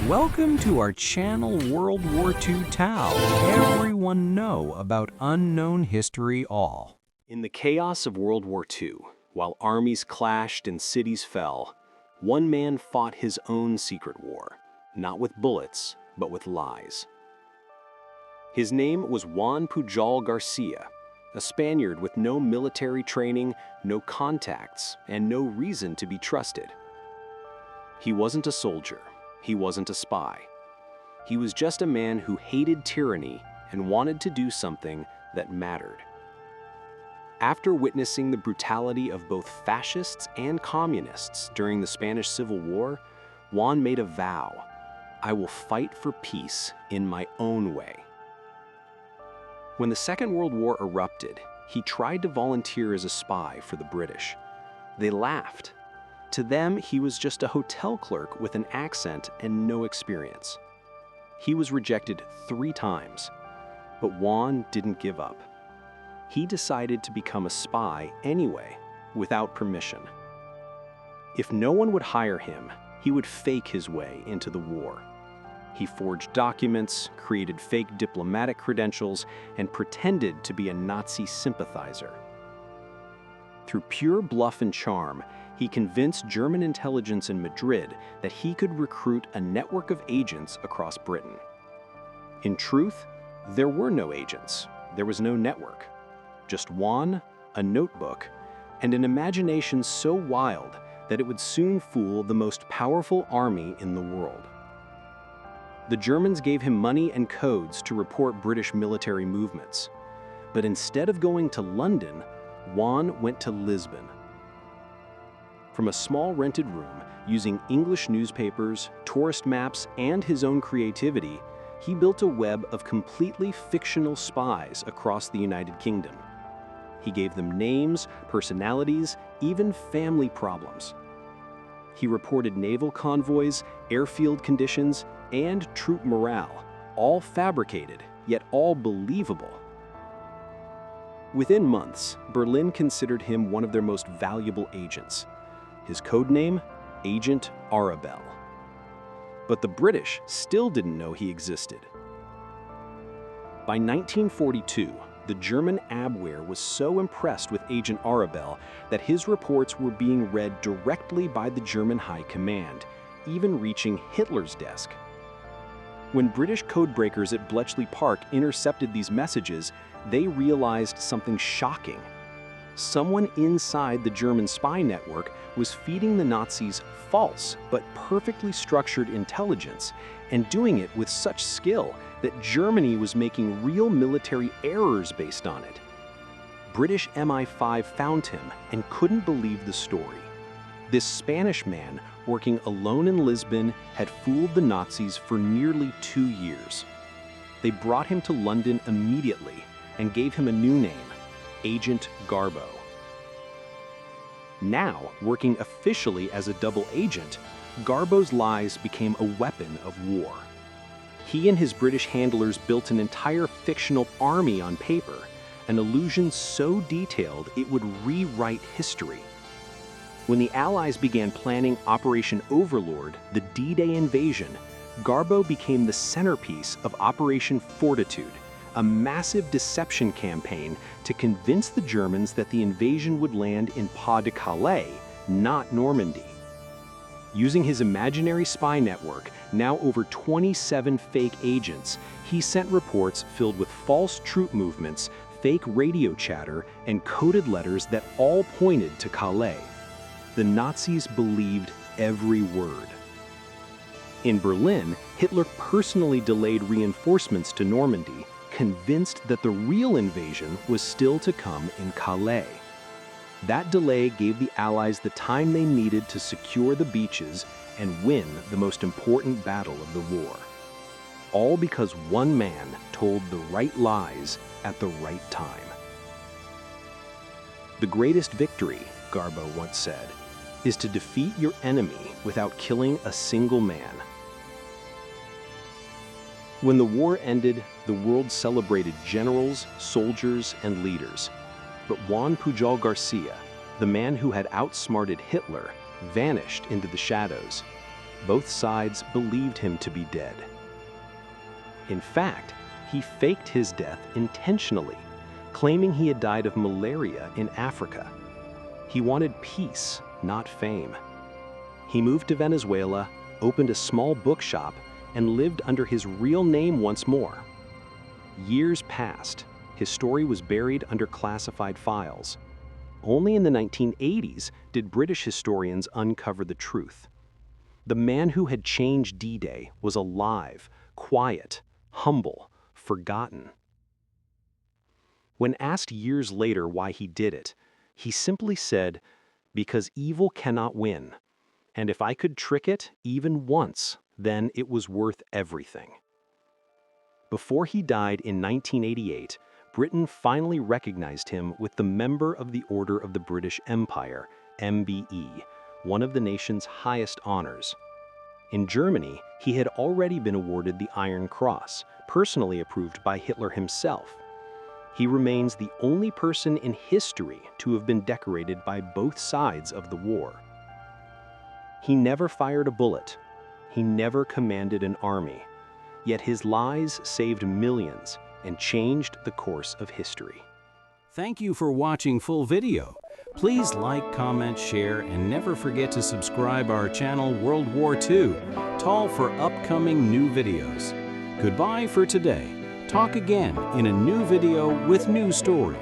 Welcome to our channel World War II Tao. Everyone know about unknown history all. In the chaos of World War II, while armies clashed and cities fell, one man fought his own secret war, not with bullets, but with lies. His name was Juan Pujol García, a Spaniard with no military training, no contacts, and no reason to be trusted. He wasn't a soldier. He wasn't a spy. He was just a man who hated tyranny and wanted to do something that mattered. After witnessing the brutality of both fascists and communists during the Spanish Civil War, Juan made a vow: I will fight for peace in my own way. When the Second World War erupted, he tried to volunteer as a spy for the British. They laughed. To them, he was just a hotel clerk with an accent and no experience. He was rejected 3 times, but Juan didn't give up. He decided to become a spy anyway, without permission. If no one would hire him, he would fake his way into the war. He forged documents, created fake diplomatic credentials, and pretended to be a Nazi sympathizer. Through pure bluff and charm, he convinced German intelligence in Madrid that he could recruit a network of agents across Britain. In truth, there were no agents. There was no network. Just Juan, a notebook, and an imagination so wild that it would soon fool the most powerful army in the world. The Germans gave him money and codes to report British military movements. But instead of going to London, Juan went to Lisbon. From a small rented room, using English newspapers, tourist maps, and his own creativity, he built a web of completely fictional spies across the United Kingdom. He gave them names, personalities, even family problems. He reported naval convoys, airfield conditions, and troop morale, all fabricated, yet all believable. Within months, Berlin considered him one of their most valuable agents. His codename, Agent Arabelle. But the British still didn't know he existed. By 1942, the German Abwehr was so impressed with Agent Arabelle that his reports were being read directly by the German High Command, even reaching Hitler's desk. When British codebreakers at Bletchley Park intercepted these messages, they realized something shocking. Someone inside the German spy network was feeding the Nazis false but perfectly structured intelligence, and doing it with such skill that Germany was making real military errors based on it. British MI5 found him and couldn't believe the story. This Spanish man, working alone in Lisbon, had fooled the Nazis for nearly 2 years. They brought him to London immediately and gave him a new name: Agent Garbo. Now, working officially as a double agent, Garbo's lies became a weapon of war. He and his British handlers built an entire fictional army on paper, an illusion so detailed it would rewrite history. When the Allies began planning Operation Overlord, the D-Day invasion, Garbo became the centerpiece of Operation Fortitude, a massive deception campaign to convince the Germans that the invasion would land in Pas de Calais, not Normandy. Using his imaginary spy network, now over 27 fake agents, he sent reports filled with false troop movements, fake radio chatter, and coded letters that all pointed to Calais. The Nazis believed every word. In Berlin, Hitler personally delayed reinforcements to Normandy, convinced that the real invasion was still to come in Calais. That delay gave the Allies the time they needed to secure the beaches and win the most important battle of the war. All because one man told the right lies at the right time. The greatest victory, Garbo once said, is to defeat your enemy without killing a single man. When the war ended, the world celebrated generals, soldiers, and leaders. But Juan Pujol García, the man who had outsmarted Hitler, vanished into the shadows. both sides believed him to be dead. In fact, he faked his death intentionally, claiming he had died of malaria in Africa. He wanted peace, not fame. He moved to Venezuela, opened a small bookshop, and lived under his real name once more. Years passed. His story was buried under classified files. Only in the 1980s did British historians uncover the truth. The man who had changed D-Day was alive, quiet, humble, forgotten. When asked years later why he did it, he simply said, "Because evil cannot win. And if I could trick it even once, then it was worth everything." Before he died in 1988, Britain finally recognized him with the Member of the Order of the British Empire, MBE, one of the nation's highest honors. In Germany, he had already been awarded the Iron Cross, personally approved by Hitler himself. He remains the only person in history to have been decorated by both sides of the war. He never fired a bullet. He never commanded an army. Yet his lies saved millions and changed the course of history. Thank you for watching full video. Please like, comment, share, and never forget to subscribe our channel World War II, Tall for upcoming new videos. Goodbye for today. Talk again in a new video with new story.